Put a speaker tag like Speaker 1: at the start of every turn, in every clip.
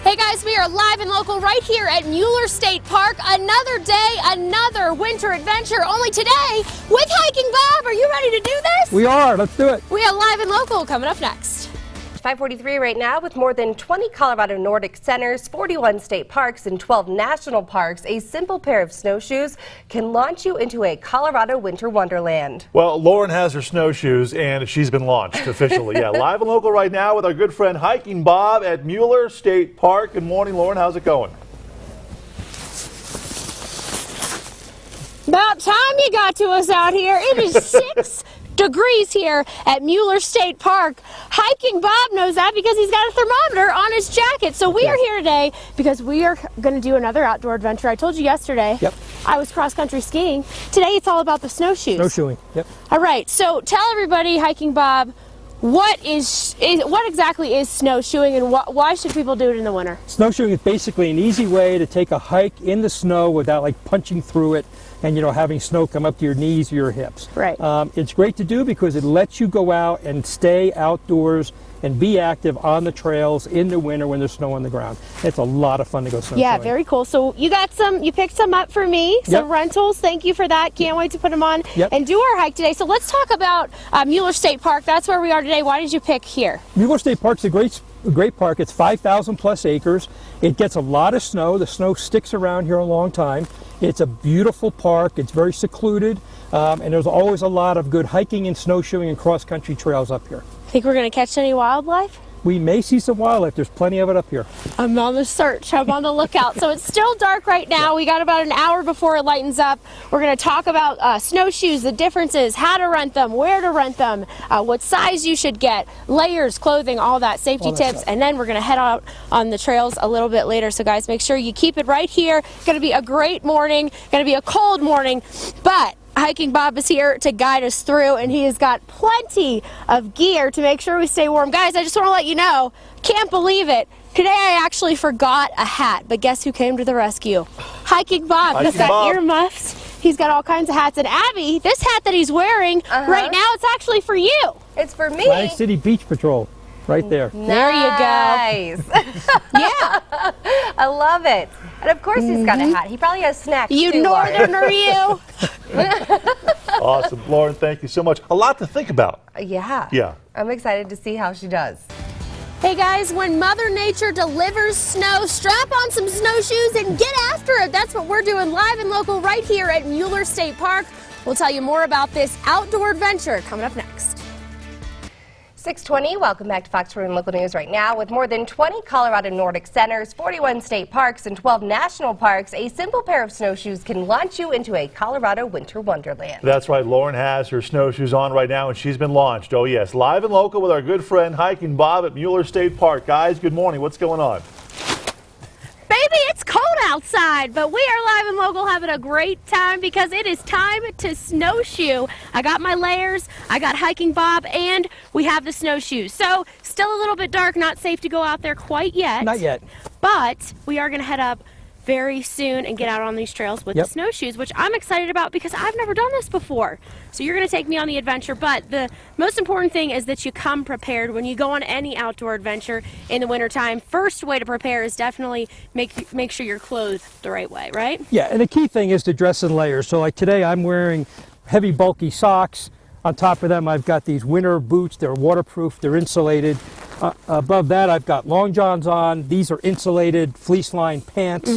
Speaker 1: Hey guys, we are live and local right here at Mueller State Park. Another day, another winter adventure, only today with Hiking Bob. Are you ready to do this?
Speaker 2: We are. Let's do it.
Speaker 1: We have live and local coming up next.
Speaker 3: 5:43 right now with more than 20 Colorado Nordic centers, 41 state parks, and 12 national parks. A simple pair of snowshoes can launch you into a Colorado winter wonderland.
Speaker 4: Well, Lauren has her snowshoes and she's been launched officially. Yeah, live and local right now with our good friend Hiking Bob at Mueller State Park. Good morning, Lauren. How's it going?
Speaker 1: About time you got to us out here. It is 6 degrees here at Mueller State Park. Hiking Bob knows that because he's got a thermometer on his jacket. So we are here today because we are going to do another outdoor adventure. I told you yesterday.
Speaker 2: Yep.
Speaker 1: I was cross-country skiing. Today it's all about the snowshoes.
Speaker 2: Snowshoeing. Yep.
Speaker 1: All right. So tell everybody, Hiking Bob, what exactly is snowshoeing and why should people do it in the winter?
Speaker 2: Snowshoeing is basically an easy way to take a hike in the snow without like punching through it and having snow come up to your knees or your hips.
Speaker 1: Right.
Speaker 2: It's great to do because it lets you go out and stay outdoors and be active on the trails in the winter when there's snow on the ground. It's a lot of fun to go snowshoeing.
Speaker 1: Yeah, very cool. So you picked some up for me, some rentals. Thank you for that. Can't wait to put them on and do our hike today. So let's talk about Mueller State Park. That's where we are today. Why did you pick here?
Speaker 2: Mueller State Park's a great park. It's 5,000 plus acres. It gets a lot of snow. The snow sticks around here a long time. It's a beautiful park. It's very secluded, and there's always a lot of good hiking and snowshoeing and cross-country trails up here.
Speaker 1: Think we're going to catch any wildlife?
Speaker 2: We may see some wildlife. There's plenty of it up here.
Speaker 1: I'm on the search. I'm on the lookout. So it's still dark right now. We got about an hour before it lightens up. We're going to talk about snowshoes, the differences, how to rent them, where to rent them, what size you should get, layers, clothing, all that, safety tips. And then we're going to head out on the trails a little bit later. So guys, make sure you keep it right here. It's going to be a great morning, going to be a cold morning, but Hiking Bob is here to guide us through, and he has got plenty of gear to make sure we stay warm. Guys, I just want to let you know, can't believe it. Today I actually forgot a hat, but guess who came to the rescue? Hiking Bob. He's got earmuffs. He's got all kinds of hats. And Abby, this hat that he's wearing right now, it's actually for you.
Speaker 3: It's for me.
Speaker 2: Flag City Beach Patrol, right there.
Speaker 1: There you go. Yeah.
Speaker 3: I love it. And of course he's got a hat. He probably has snacks
Speaker 1: you
Speaker 3: too,
Speaker 1: northerner, you.
Speaker 4: Awesome. Lauren, thank you so much. A lot to think about.
Speaker 3: Yeah. I'm excited to see how she does.
Speaker 1: Hey guys, when Mother Nature delivers snow, strap on some snowshoes and get after it. That's what we're doing live and local right here at Mueller State Park. We'll tell you more about this outdoor adventure coming up next.
Speaker 3: 6:20, welcome back to FOX21 Local News right now. With more than 20 Colorado Nordic centers, 41 state parks, and 12 national parks, a simple pair of snowshoes can launch you into a Colorado winter wonderland.
Speaker 4: That's right. Lauren has her snowshoes on right now, and she's been launched. Oh, yes. Live and local with our good friend Hiking Bob at Mueller State Park. Guys, good morning. What's going on?
Speaker 1: Baby, it's cold outside, but we are live and local having a great time because it is time to snowshoe. I got my layers, I got Hiking Bob, and we have the snowshoes. So still a little bit dark, not safe to go out there quite yet.
Speaker 2: Not yet.
Speaker 1: But we are going to head up very soon and get out on these trails with the snowshoes, which I'm excited about because I've never done this before. So you're going to take me on the adventure, but the most important thing is that you come prepared when you go on any outdoor adventure in the wintertime. First way to prepare is definitely make sure you're clothed the right way, right?
Speaker 2: Yeah, and the key thing is to dress in layers. So like today I'm wearing heavy bulky socks. On top of them I've got these winter boots. They're waterproof, they're insulated. Above that I've got long johns on. These are insulated fleece lined pants.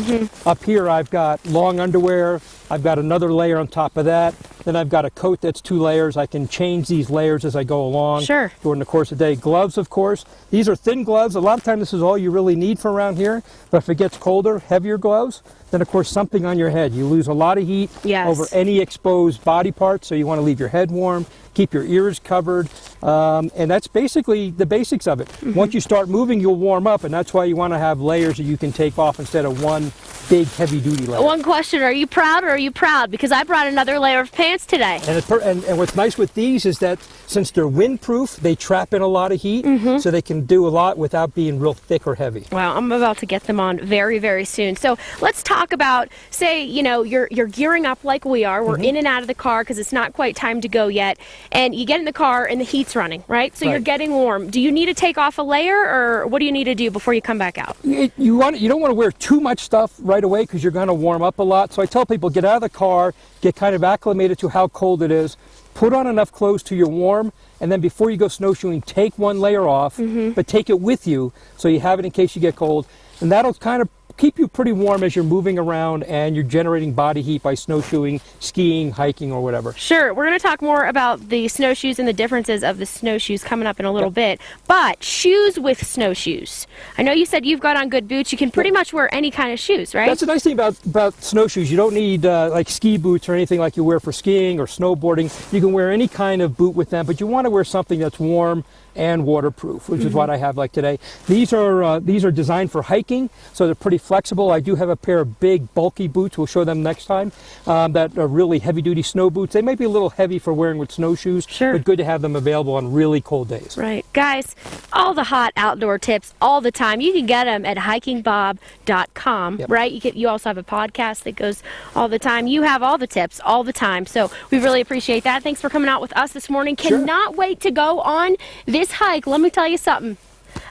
Speaker 2: Up here I've got long underwear. I've got another layer on top of that. Then I've got a coat that's 2 layers. I can change these layers as I go along during the course of the day. Gloves, of course. These are thin gloves. A lot of times this is all you really need for around here. But if it gets colder, heavier gloves. Then of course something on your head. You lose a lot of heat over any exposed body part, so you want to leave your head warm, keep your ears covered, and that's basically the basics of it. Once you start moving, you'll warm up, and that's why you want to have layers that you can take off instead of one big heavy-duty layer.
Speaker 1: One question, are you proud or are you proud? Because I brought another layer of pants today.
Speaker 2: And what's nice with these is that since they're windproof, they trap in a lot of heat, so they can do a lot without being real thick or heavy.
Speaker 1: Wow, I'm about to get them on very, very soon. So let's talk about, say, you're gearing up like we are. We're in and out of the car because it's not quite time to go yet. and you get in the car and the heat's running, right? So you're
Speaker 2: Right.
Speaker 1: getting warm. Do you need to take off a layer, or what do you need to do before you come back out?
Speaker 2: You don't want to wear too much stuff right away because you're going to warm up a lot. So I tell people, get out of the car, get kind of acclimated to how cold it is, put on enough clothes till you're warm, and then before you go snowshoeing, take one layer off, but take it with you so you have it in case you get cold. And that'll kind of keep you pretty warm as you're moving around and you're generating body heat by snowshoeing, skiing, hiking, or whatever.
Speaker 1: Sure, we're going to talk more about the snowshoes and the differences of the snowshoes coming up in a little bit. But shoes with snowshoes. I know you said you've got on good boots. You can pretty much wear any kind of shoes, right?
Speaker 2: That's the nice thing about snowshoes. You don't need like ski boots or anything like you wear for skiing or snowboarding. You can wear any kind of boot with them, but you want to wear something that's warm and waterproof, which is what I have like today. These are designed for hiking, so they're pretty flexible. I do have a pair of big, bulky boots. We'll show them next time. That are really heavy-duty snow boots. They might be a little heavy for wearing with snowshoes, but good to have them available on really cold days.
Speaker 1: Right. Guys, all the hot outdoor tips all the time. You can get them at hikingbob.com, right? You also have a podcast that goes all the time. You have all the tips all the time, so we really appreciate that. Thanks for coming out with us this morning. Cannot wait to go on this hike. Let me tell you something.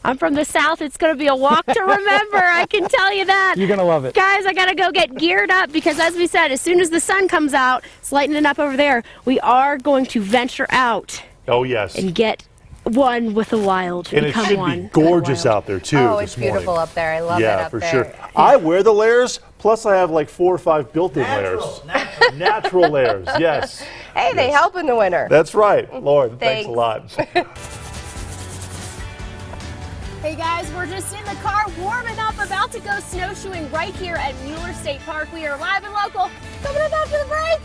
Speaker 1: I'm from the South. It's going to be a walk to remember. I can tell you that.
Speaker 2: You're going to love it.
Speaker 1: Guys, I got to go get geared up because, as we said, as soon as the sun comes out, it's lightening up over there, we are going to venture out.
Speaker 4: Oh, yes.
Speaker 1: And get one with the wild.
Speaker 4: And it should be gorgeous out there, too.
Speaker 3: Oh, it's beautiful up there. I love it up there.
Speaker 4: Yeah, for sure. I wear the layers, plus I have like 4 or 5 built-in layers. Natural layers, yes.
Speaker 3: Hey, they help in the winter.
Speaker 4: That's right. Lauren, thanks a lot.
Speaker 1: Hey guys, we're just in the car warming up, about to go snowshoeing right here at Mueller State Park. We are live and local. Coming up after the break.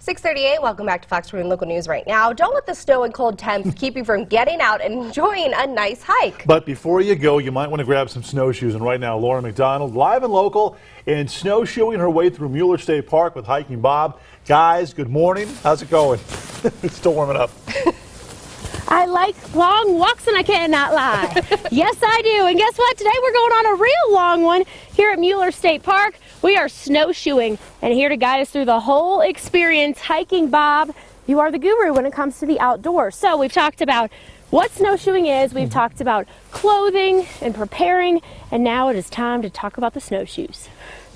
Speaker 3: 6:38. Welcome back to Fox 21 Local News right now. Don't let the snow and cold temps keep you from getting out and enjoying a nice hike.
Speaker 4: But before you go, you might want to grab some snowshoes. And right now, Lauren McDonald, live and local, and snowshoeing her way through Mueller State Park with Hiking Bob. Guys, good morning. How's it going? It's still warming up.
Speaker 1: I like long walks, and I cannot lie. Yes, I do. And guess what? Today we're going on a real long one here at Mueller State Park. We are snowshoeing, and here to guide us through the whole experience, Hiking Bob. You are the guru when it comes to the outdoors. So we've talked about what snowshoeing is. We've talked about clothing and preparing, and now it is time to talk about the snowshoes.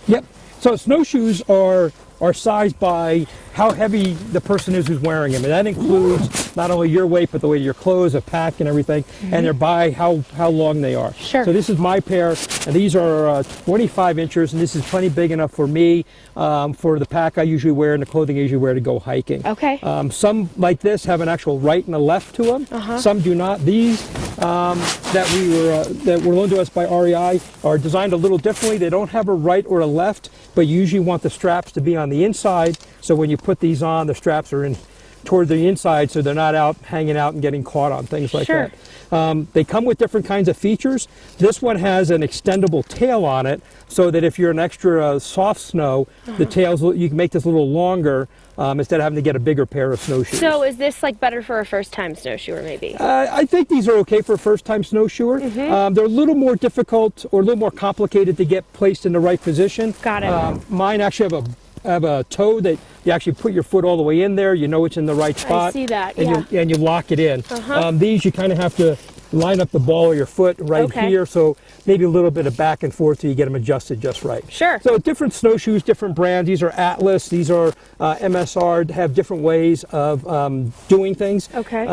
Speaker 2: Yep. So snowshoes are sized by how heavy the person is who's wearing them, and that includes not only your weight but the weight of your clothes, a pack, and everything, and they're by how long they are.
Speaker 1: Sure.
Speaker 2: So this is my pair, and these are 25 inches, and this is plenty big enough for me, for the pack I usually wear and the clothing I usually wear to go hiking.
Speaker 1: Okay.
Speaker 2: Some like this have an actual right and a left to them. Some do not. These that were loaned to us by REI are designed a little differently. They don't have a right or a left, but you usually want the straps to be on the inside, so when you put these on, the straps are in toward the inside, so they're not out hanging out and getting caught on things like that. They come with different kinds of features. This one has an extendable tail on it, so that if you're an extra soft snow, the tails, you can make this a little longer instead of having to get a bigger pair of snowshoes.
Speaker 1: So is this like better for a first-time snowshoer, maybe?
Speaker 2: I think these are okay for a first-time snowshoer. They're a little more difficult or a little more complicated to get placed in the right position.
Speaker 1: Got it.
Speaker 2: Mine actually have a toe that you actually put your foot all the way in there. You know it's in the right spot.
Speaker 1: I see that,
Speaker 2: and you lock it in. These you kind of have to line up the ball of your foot right here, so maybe a little bit of back and forth till you get them adjusted just right.
Speaker 1: Sure.
Speaker 2: So different snowshoes, different brands. These are Atlas, these are MSR, have different ways of doing things.
Speaker 1: Okay.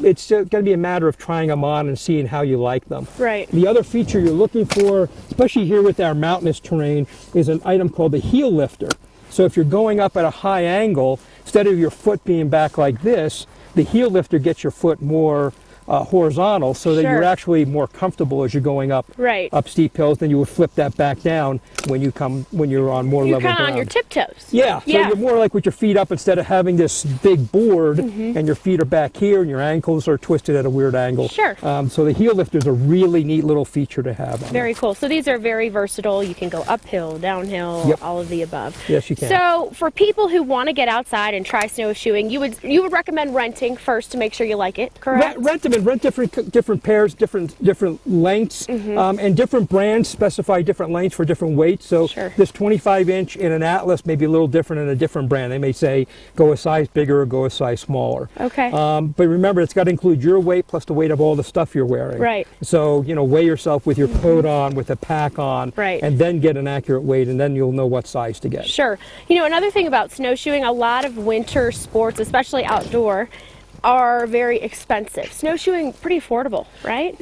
Speaker 2: It's going to be a matter of trying them on and seeing how you like them.
Speaker 1: Right.
Speaker 2: The other feature you're looking for, especially here with our mountainous terrain, is an item called the heel lifter. So if you're going up at a high angle, instead of your foot being back like this, the heel lifter gets your foot more horizontal, so that you're actually more comfortable as you're going up up steep hills. Then you would flip that back down when you're on more level ground.
Speaker 1: You're kind of on your tiptoes.
Speaker 2: Yeah, so you're more like with your feet up instead of having this big board and your feet are back here and your ankles are twisted at a weird angle.
Speaker 1: Sure.
Speaker 2: So the heel lifter is a really neat little feature to have.
Speaker 1: Very cool. So these are very versatile. You can go uphill, downhill, all of the above.
Speaker 2: Yes, you can.
Speaker 1: So for people who want to get outside and try snowshoeing, you would recommend renting first to make sure you like it, correct?
Speaker 2: Rent them again, rent different pairs, different lengths, and different brands specify different lengths for different weights. So this 25-inch in an Atlas may be a little different in a different brand. They may say go a size bigger or go a size smaller.
Speaker 1: Okay.
Speaker 2: But remember, it's got to include your weight plus the weight of all the stuff you're wearing.
Speaker 1: Right.
Speaker 2: So, you know, weigh yourself with your coat on, with a pack on, and then get an accurate weight, and then you'll know what size to get.
Speaker 1: Sure. You know, another thing about snowshoeing, a lot of winter sports, especially outdoor, are very expensive. Snowshoeing, pretty affordable, right?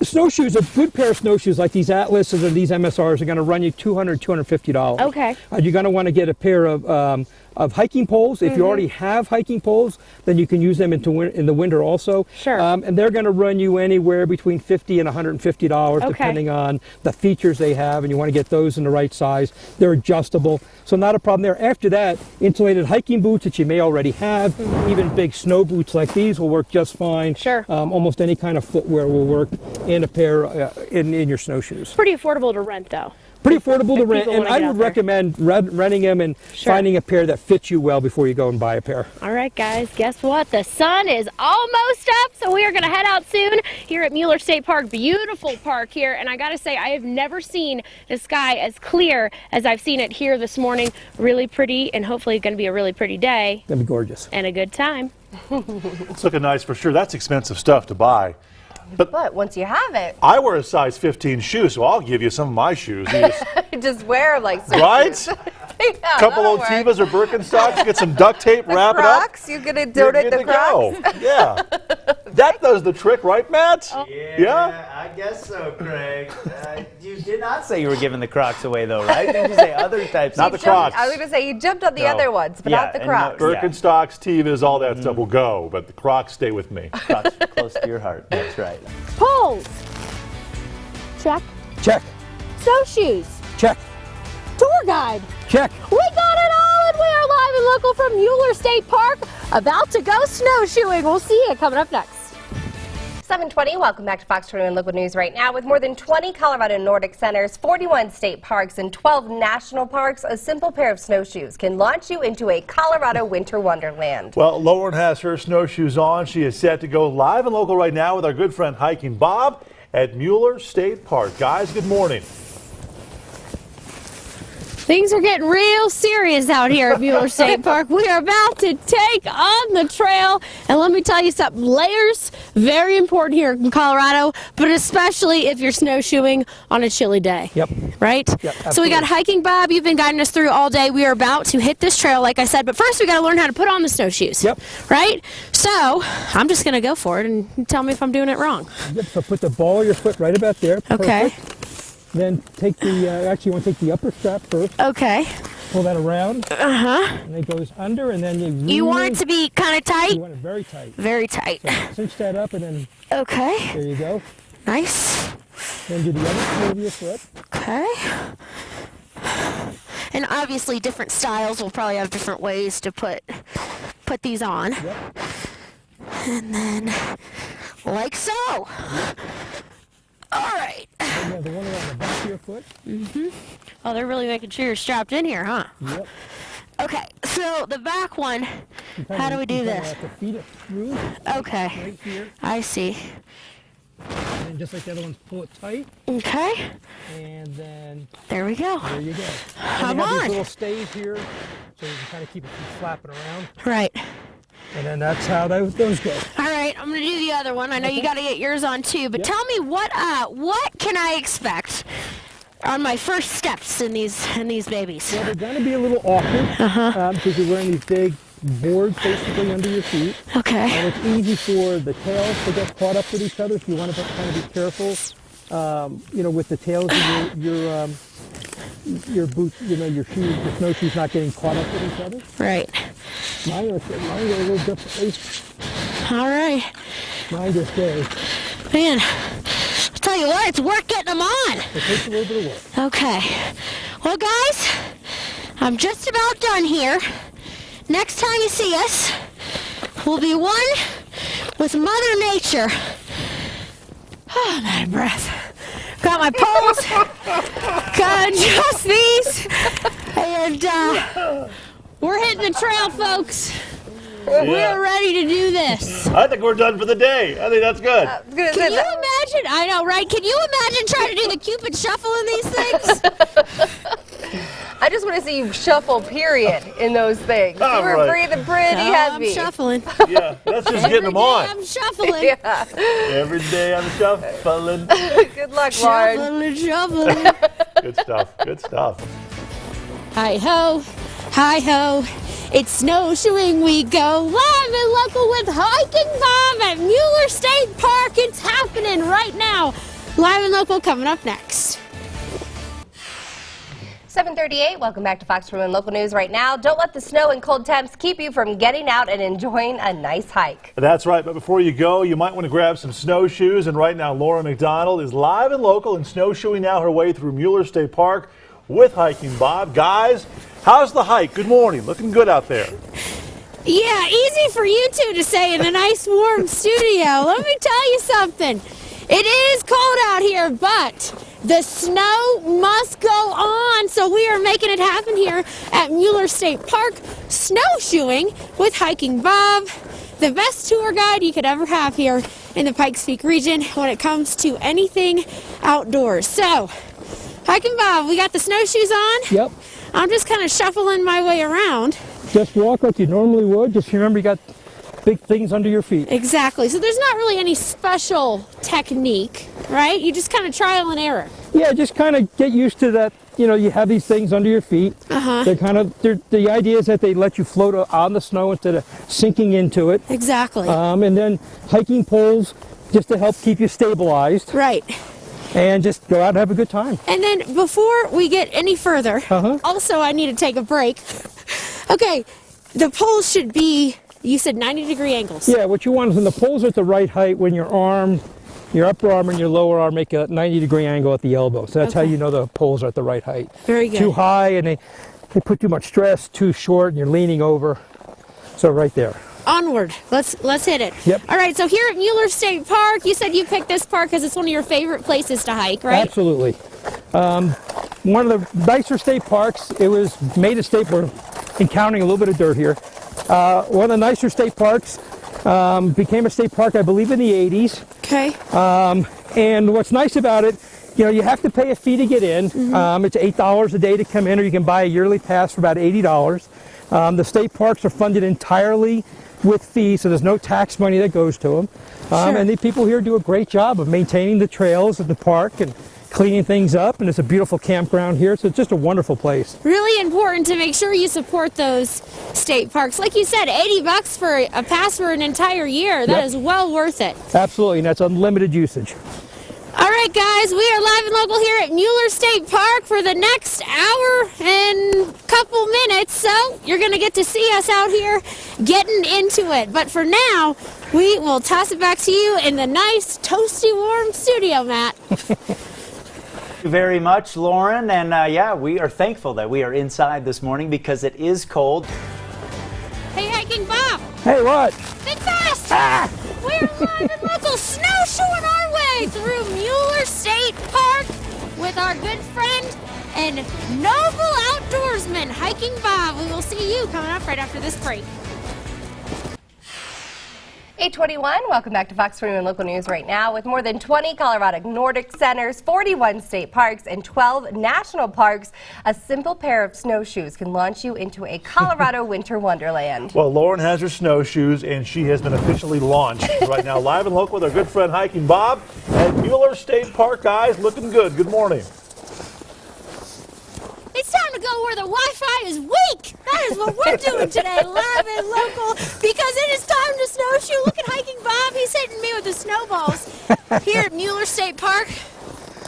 Speaker 2: Snowshoes, a good pair of snowshoes like these Atlases or these MSRs are going to run you $200, $250.
Speaker 1: Okay.
Speaker 2: You're going to want to get a pair of hiking poles. If you already have hiking poles, then you can use them in the winter also.
Speaker 1: Sure.
Speaker 2: And they're going to run you anywhere between $50 and $150 depending on the features they have, and you want to get those in the right size. They're adjustable, so not a problem there. After that, insulated hiking boots that you may already have, even big snow boots like these will work just fine.
Speaker 1: Sure.
Speaker 2: Almost any kind of footwear will work in a pair in your snowshoes.
Speaker 1: Pretty affordable to rent, though.
Speaker 2: Pretty affordable to rent, and I would recommend renting them and finding a pair that fits you well before you go and buy a pair.
Speaker 1: All right, guys, guess what? The sun is almost up, so we are going to head out soon here at Mueller State Park. Beautiful park here, and I got to say, I have never seen the sky as clear as I've seen it here this morning. Really pretty, and hopefully going to be a really pretty day.
Speaker 2: That'd be gorgeous.
Speaker 1: And a good time.
Speaker 4: It's looking nice for sure. That's expensive stuff to buy.
Speaker 3: But once you have it,
Speaker 4: I wear a size 15 shoe, so I'll give you some of my shoes. You
Speaker 3: just wear them like so.
Speaker 4: Right?
Speaker 3: Yeah,
Speaker 4: couple old Tivas or Birkenstocks, get some duct tape, wrap
Speaker 3: Crocs,
Speaker 4: it up.
Speaker 3: you're going to donate the Crocs?
Speaker 4: Go. Yeah. That does the trick, right, Matt?
Speaker 5: Yeah, I guess so, Craig. You did not say you were giving the Crocs away, though, right? Didn't you say other types?
Speaker 4: Not the Crocs.
Speaker 3: I was going to say you jumped on the other ones, but not the Crocs.
Speaker 4: Birkenstocks, Tivas, all that stuff will go, but the Crocs stay with me.
Speaker 5: Crocs are close to your heart. That's right.
Speaker 1: Poles. Check.
Speaker 2: Check.
Speaker 1: Snowshoes.
Speaker 2: Check.
Speaker 1: Tour guide.
Speaker 2: Check.
Speaker 1: We got it all, and we are live and local from Mueller State Park, about to go snowshoeing. We'll see you coming up next.
Speaker 3: 7:20. Welcome back to Fox 21 Local News right now. With more than 20 Colorado Nordic centers, 41 state parks, and 12 national parks, a simple pair of snowshoes can launch you into a Colorado winter wonderland.
Speaker 4: Well, Lauren has her snowshoes on. She is set to go live and local right now with our good friend Hiking Bob at Mueller State Park. Guys, good morning.
Speaker 1: Things are getting real serious out here at Mueller State Park. We are about to take on the trail, and let me tell you something, layers, very important here in Colorado, but especially if you're snowshoeing on a chilly day.
Speaker 2: Yep.
Speaker 1: Right?
Speaker 2: Yep,
Speaker 1: so we got Hiking Bob, you've been guiding us through all day. We are about to hit this trail, like I said, but first we got to learn how to put on the snowshoes.
Speaker 2: Yep.
Speaker 1: Right? So I'm just going to go for it and tell me if I'm doing it wrong.
Speaker 2: Yep, so put the ball of your foot right about there.
Speaker 1: Okay.
Speaker 2: Perfect. Then take the, actually you want to take the upper strap first.
Speaker 1: Okay.
Speaker 2: Pull that around.
Speaker 1: Uh-huh.
Speaker 2: And it goes under, and then
Speaker 1: you want it to be kind of tight?
Speaker 2: You want it very tight.
Speaker 1: Very tight.
Speaker 2: So cinch that up, and then
Speaker 1: okay.
Speaker 2: there you go.
Speaker 1: Nice.
Speaker 2: Then do the other side of your foot.
Speaker 1: Okay. And obviously different styles will probably have different ways to put these on.
Speaker 2: Yep.
Speaker 1: And then like so.
Speaker 2: Yep.
Speaker 1: All right.
Speaker 2: Then you have the one around the back of your foot.
Speaker 1: Mm-hmm. Oh, they're really making sure you're strapped in here, huh?
Speaker 2: Yep.
Speaker 1: Okay, so the back one, how do we do this?
Speaker 2: You have to feed it through.
Speaker 1: Okay.
Speaker 2: Right here.
Speaker 1: I see.
Speaker 2: And then just like the other ones, pull it tight.
Speaker 1: Okay.
Speaker 2: And then
Speaker 1: there we go.
Speaker 2: there you go.
Speaker 1: I'm
Speaker 2: and you have
Speaker 1: on.
Speaker 2: these little stays here, so you can kind of keep it from flapping around.
Speaker 1: Right.
Speaker 2: And then that's how those go.
Speaker 1: All right, I'm gonna do the other one. I know you got to get yours on too, but tell me what can I expect on my first steps in these babies?
Speaker 2: Well, they're going to be a little awkward because you're wearing these big boards basically under your feet.
Speaker 1: Okay.
Speaker 2: And it's easy for the tails to get caught up with each other, so you want to kind of be careful, you know, with the tails of your boots, you know, your shoes, your snowshoes not getting caught up with each other.
Speaker 1: Right.
Speaker 2: Mine are a little differently.
Speaker 1: All right.
Speaker 2: Mine just goes.
Speaker 1: Man, I'll tell you what, it's work getting them on.
Speaker 2: It takes a little bit of work.
Speaker 1: Okay. Well, guys, I'm just about done here. Next time you see us, we'll be one with Mother Nature. Oh, I'm out of breath. Got my poles. Gotta adjust these. And we're hitting the trail, folks. We're ready to do this.
Speaker 4: I think we're done for the day. I think that's good.
Speaker 1: Can you imagine? I know, right? Can you imagine trying to do the Cupid shuffle in these things?
Speaker 3: I just want to see you shuffle, period, in those things.
Speaker 4: All
Speaker 3: You were
Speaker 4: right.
Speaker 3: breathing pretty heavy.
Speaker 1: I'm shuffling.
Speaker 4: Yeah, that's just getting them on.
Speaker 1: I'm shuffling.
Speaker 3: Yeah.
Speaker 4: Every day I'm shuffling.
Speaker 3: Good luck, Lauren.
Speaker 1: Shuffling.
Speaker 4: Good stuff. Good stuff.
Speaker 1: Hi ho, hi ho. It's snowshoeing we go, live and local with Hiking Bob at Mueller State Park. It's happening right now. Live and local coming up next.
Speaker 3: 7:38. Welcome back to Fox 21 Local News right now. Don't let the snow and cold temps keep you from getting out and enjoying a nice hike.
Speaker 4: That's right, but before you go, you might want to grab some snowshoes. And right now, Laura McDonald is live and local and snowshoeing now her way through Mueller State Park with Hiking Bob. Guys, how's the hike? Good morning. Looking good out there.
Speaker 1: Yeah, easy for you two to say in the nice warm studio. Let me tell you something. It is cold out here, but the snow must go on, so we are making it happen here at Mueller State Park, snowshoeing with Hiking Bob, the best tour guide you could ever have here in the Pikes Peak region when it comes to anything outdoors. So, Hiking Bob, we got the snowshoes on.
Speaker 2: Yep.
Speaker 1: I'm just kind of shuffling my way around.
Speaker 2: Just walk like you normally would. Just remember you got big things under your feet.
Speaker 1: Exactly. So there's not really any special technique, right? You just kind of trial and error.
Speaker 2: Yeah, just kind of get used to that. You know, you have these things under your feet. The idea is that they let you float on the snow instead of sinking into it.
Speaker 1: Exactly.
Speaker 2: And then hiking poles just to help keep you stabilized.
Speaker 1: Right.
Speaker 2: And just go out and have a good time.
Speaker 1: And then before we get any further, also I need to take a break. Okay, the poles should be, you said 90-degree angles.
Speaker 2: Yeah, what you want is when the poles are at the right height, when your arm, your upper arm and your lower arm make a 90-degree angle at the elbow. So that's how you know the poles are at the right height.
Speaker 1: Very good.
Speaker 2: Too high and they put too much stress, too short and you're leaning over. So right there.
Speaker 1: Onward. Let's hit it.
Speaker 2: Yep.
Speaker 1: All right, so here at Mueller State Park, you said you picked this park because it's one of your favorite places to hike, right?
Speaker 2: Absolutely. One of the nicer state parks. It was made a state, we're encountering a little bit of dirt here. One of the nicer state parks, became a state park, I believe, in the 80s.
Speaker 1: Okay.
Speaker 2: And what's nice about it, you know, you have to pay a fee to get in. It's $8 a day to come in, or you can buy a yearly pass for about $80. The state parks are funded entirely with fees, so there's no tax money that goes to them. And the people here do a great job of maintaining the trails at the park and cleaning things up, and it's a beautiful campground here, so it's just a wonderful place.
Speaker 1: Really important to make sure you support those state parks. Like you said, $80 for a pass for an entire year. That is well worth it.
Speaker 2: Absolutely, and that's unlimited usage.
Speaker 1: All right, guys, we are live and local here at Mueller State Park for the next hour and couple minutes, so you're going to get to see us out here getting into it. But for now, we will toss it back to you in the nice, toasty, warm studio, Matt.
Speaker 5: Thank you very much, Lauren. And yeah, we are thankful that we are inside this morning because it is cold.
Speaker 1: Hey, Hiking Bob.
Speaker 2: Hey, what?
Speaker 1: Think fast. We're live and local snowshoeing our way through Mueller State Park with our good friend and noble outdoorsman, Hiking Bob. We will see you coming up right after this break.
Speaker 3: 8:21. Welcome back to Fox 21 Local News right now. With more than 20 Colorado Nordic centers, 41 state parks, and 12 national parks, a simple pair of snowshoes can launch you into a Colorado winter wonderland.
Speaker 4: Well, Lauren has her snowshoes, and she has been officially launched. Right now, live and local with our good friend Hiking Bob at Mueller State Park. Guys, looking good. Good morning.
Speaker 1: It's time to go where the Wi-Fi is weak. That is what we're doing today, live and local, because it is time to snowshoe. Look at Hiking Bob. He's hitting me with the snowballs here at Mueller State Park.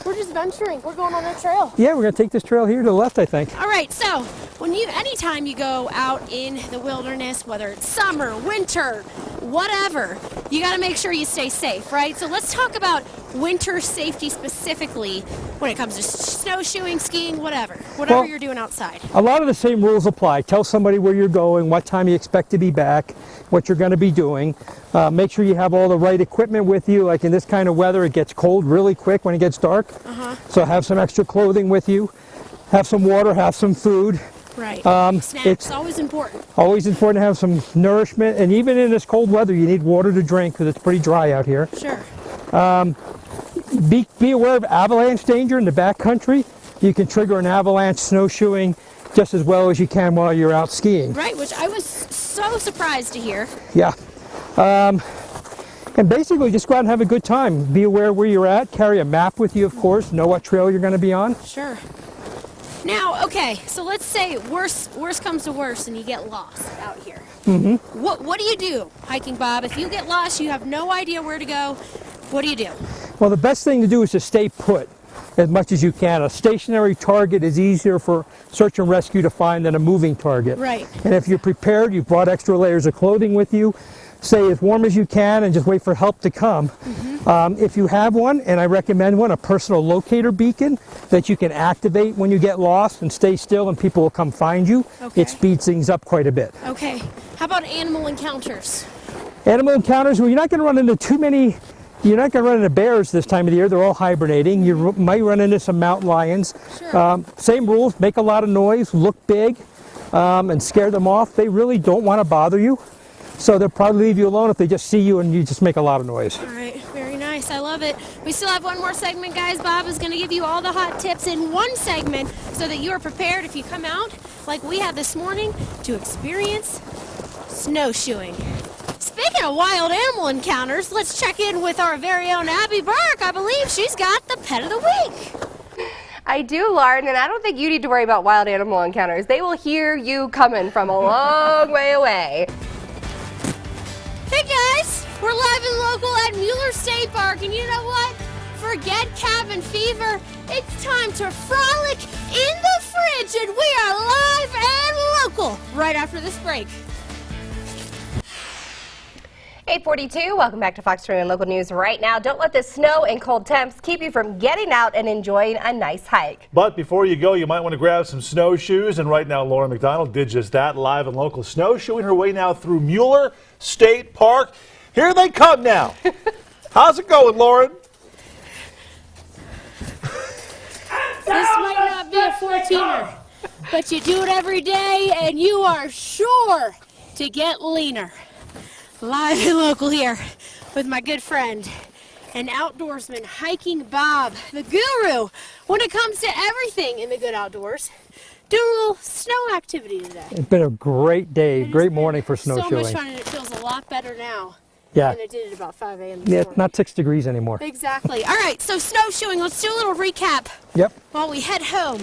Speaker 1: We're just venturing. We're going on a trail.
Speaker 2: Yeah, we're going to take this trail here to the left, I think.
Speaker 1: All right, so anytime you go out in the wilderness, whether it's summer, winter, whatever, you got to make sure you stay safe, right? So let's talk about winter safety specifically when it comes to snowshoeing, skiing, whatever you're doing outside.
Speaker 2: A lot of the same rules apply. Tell somebody where you're going, what time you expect to be back, what you're going to be doing. Make sure you have all the right equipment with you. Like in this kind of weather, it gets cold really quick when it gets dark. So have some extra clothing with you. Have some water, have some food.
Speaker 1: Right. Snacks,
Speaker 2: it's
Speaker 1: always important.
Speaker 2: always important to have some nourishment, and even in this cold weather, you need water to drink because it's pretty dry out here.
Speaker 1: Sure.
Speaker 2: Be aware of avalanche danger in the backcountry. You can trigger an avalanche snowshoeing just as well as you can while you're out skiing.
Speaker 1: Right, which I was so surprised to hear.
Speaker 2: Yeah. And basically just go out and have a good time. Be aware where you're at. Carry a map with you, of course. Know what trail you're going to be on.
Speaker 1: Sure. Now, okay, so let's say worst comes to worst and you get lost out here. Mm-hmm. What do you do, Hiking Bob? If you get lost, you have no idea where to go, what do you do?
Speaker 2: Well, the best thing to do is to stay put as much as you can. A stationary target is easier for search and rescue to find than a moving target.
Speaker 1: Right.
Speaker 2: And if you're prepared, you've brought extra layers of clothing with you, stay as warm as you can and just wait for help to come. Mm-hmm. If you have one, and I recommend one, a personal locator beacon that you can activate when you get lost and stay still and people will come find you.
Speaker 1: Okay.
Speaker 2: It speeds things up quite a bit.
Speaker 1: Okay, how about animal encounters?
Speaker 2: Animal encounters, well, you're not going to run into too many. You're not going to run into bears this time of the year. They're all hibernating. You might run into some mountain lions.
Speaker 1: Sure.
Speaker 2: Same rules, make a lot of noise, look big, and scare them off. They really don't want to bother you. So they'll probably leave you alone if they just see you and you just make a lot of noise.
Speaker 1: All right, very nice. I love it. We still have one more segment, guys. Bob is going to give you all the hot tips in one segment so that you are prepared if you come out like we had this morning to experience snowshoeing. Speaking of wild animal encounters, let's check in with our very own Abby Burke. I believe she's got the pet of the week.
Speaker 3: I do, Lauren, and I don't think you need to worry about wild animal encounters. They will hear you coming from a long way away.
Speaker 1: Hey guys, we're live and local at Mueller State Park, and you know what? Forget cabin fever. It's time to frolic in the fridge, and we are live and local right after this break.
Speaker 3: 8:42, welcome back to FOX21 Local News right now. Don't let the snow and cold temps keep you from getting out and enjoying a nice hike.
Speaker 4: But before you go, you might want to grab some snowshoes. And right now, Lauren McDonald did just that, live and local, snowshoeing her way now through Mueller State Park. Here they come now. How's it going, Lauren?
Speaker 1: This might not be a 14er, but you do it every day and you are sure to get leaner. Live and local here with my good friend and outdoorsman, Hiking Bob, the guru when it comes to everything in the good outdoors. Doing a little snow activity today.
Speaker 2: It's been a great day, great morning for
Speaker 1: So
Speaker 2: snowshoeing.
Speaker 1: much fun, and it feels a lot better now
Speaker 2: Yeah.
Speaker 1: than it did at about 5 a.m. this
Speaker 2: Yeah,
Speaker 1: morning.
Speaker 2: it's not 6 degrees anymore.
Speaker 1: Exactly. All right, so snowshoeing. Let's do a little recap
Speaker 2: Yep.
Speaker 1: while we head home.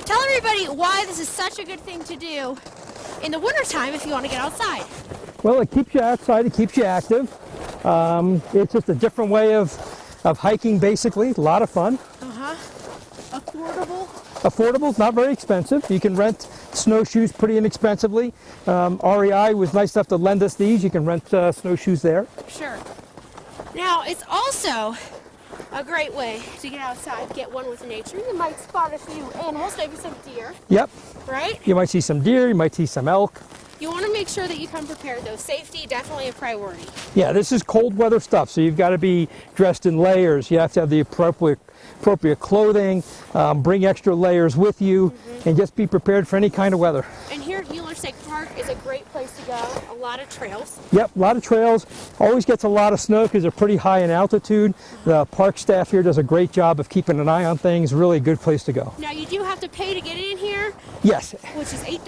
Speaker 1: Tell everybody why this is such a good thing to do in the wintertime if you want to get outside.
Speaker 2: Well, it keeps you outside, it keeps you active. It's just a different way of hiking, basically. A lot of fun.
Speaker 1: Affordable.
Speaker 2: Affordable, not very expensive. You can rent snowshoes pretty inexpensively. REI was nice enough to lend us these. You can rent snowshoes there.
Speaker 1: Sure. Now, it's also a great way to get outside, get one with nature. You might spot a few animals, maybe some deer,
Speaker 2: Yep.
Speaker 1: right?
Speaker 2: You might see some deer, you might see some elk.
Speaker 1: You want to make sure that you come prepared, though. Safety, definitely a priority.
Speaker 2: Yeah, this is cold weather stuff, so you've got to be dressed in layers. You have to have the appropriate clothing, bring extra layers with you, and just be prepared for any kind of weather.
Speaker 1: And here at Mueller State Park is a great place to go. A lot of trails.
Speaker 2: Yep, a lot of trails. Always gets a lot of snow because they're pretty high in altitude. The park staff here does a great job of keeping an eye on things. Really a good place to go.
Speaker 1: Now, you do have to pay to get in here,
Speaker 2: Yes,
Speaker 1: which is $8.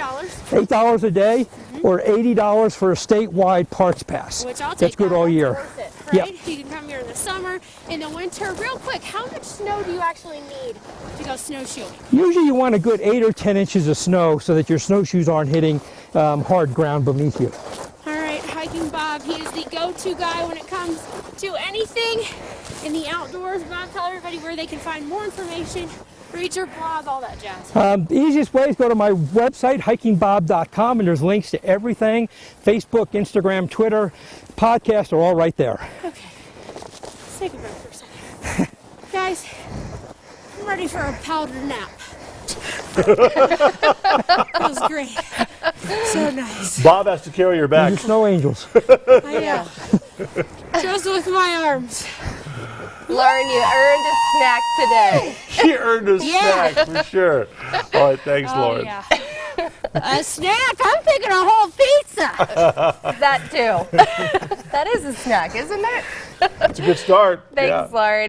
Speaker 2: $8 a day or $80 for a statewide parks pass.
Speaker 1: Which I'll take.
Speaker 2: That's good
Speaker 1: that.
Speaker 2: all
Speaker 1: That's
Speaker 2: year.
Speaker 1: worth it,
Speaker 2: Yep.
Speaker 1: right? You can come here in the summer, in the winter. Real quick, how much snow do you actually need to go snowshoeing?
Speaker 2: Usually you want a good 8 or 10 inches of snow so that your snowshoes aren't hitting hard ground beneath you.
Speaker 1: All right, Hiking Bob, he is the go-to guy when it comes to anything in the outdoors. Bob, tell everybody where they can find more information, read your blog, all that jazz.
Speaker 2: The easiest way is go to my website, hikingbob.com, and there's links to everything. Facebook, Instagram, Twitter, podcasts are all right there.
Speaker 1: Okay, let's take a break for a second. Guys, I'm ready for a powder nap. That was great. So nice.
Speaker 4: Bob has to carry your
Speaker 2: These are
Speaker 4: back.
Speaker 2: snow angels.
Speaker 1: I know. Just with my arms.
Speaker 3: Lauren, you earned a snack today.
Speaker 4: She earned a
Speaker 1: Yeah.
Speaker 4: snack for sure. All right, thanks,
Speaker 1: Oh,
Speaker 4: Lauren.
Speaker 1: yeah. A snack? I'm thinking a whole pizza.
Speaker 3: That too. That is a snack, isn't it?
Speaker 4: That's a good start.
Speaker 3: Thanks,
Speaker 4: Yeah.
Speaker 3: Lauren.